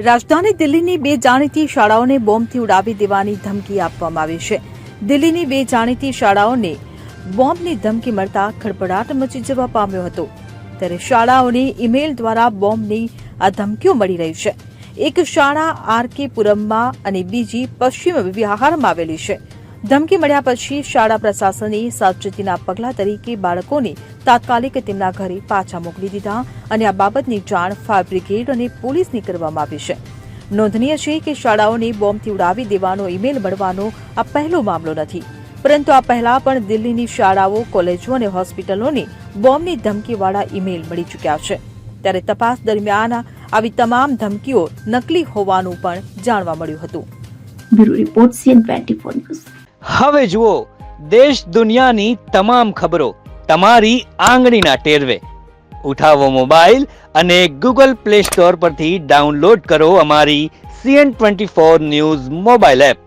રાજધાની દિલ્હીની બે જાણીતી શાળાઓને બોમ્બથી ઉડાવી દેવાની ધમકી આપવામાં આવી છે. દિલ્હીની બે જાણીતી શાળાઓને બોમ્બની ધમકી મળતા ખળભળાટ મચી જવા પામ્યો હતો. ત્યારે શાળાઓને ઈમેલ દ્વારા બોમ્બની આ ધમકીઓ મળી રહી છે. એક શાળા આરકે પુરમમાં અને બીજી પશ્ચિમ વિહારમાં આવેલી છે. ધમકી મળ્યા પછી શાળા પ્રશાસને સાવચેતીના પગલા તરીકે બાળકોને તાત્કાલિક તેમના ઘરે પાછા મોકલી દીધા અને આ બાબતની જાણ ફાયર બ્રિગેડ અને પોલીસને કરવામાં આવી છે. નોંધનીય છે કે શાળાઓને બોમ્બથી ઉડાવી દેવાનો ઈમેલ મળવાનો આ પહેલો મામલો નથી, પરંતુ આ પહેલા પણ દિલ્હીની શાળાઓ, કોલેજો અને હોસ્પિટલોને બોમ્બની ધમકીવાળા ઈમેલ મળી ચૂક્યા છે. ત્યારે તપાસ દરમિયાન આવી તમામ ધમકીઓ નકલી હોવાનું પણ જાણવા મળ્યું હતું. Bureau report CN24 news. હવે જુઓ દેશ દુનિયાની તમામ ખબરો તમારી આંગળીના ટેરવે. ઉઠાવો મોબાઈલ અને Google Play Store પરથી ડાઉનલોડ કરો અમારી CN24 ન્યૂઝ મોબાઈલ એપ.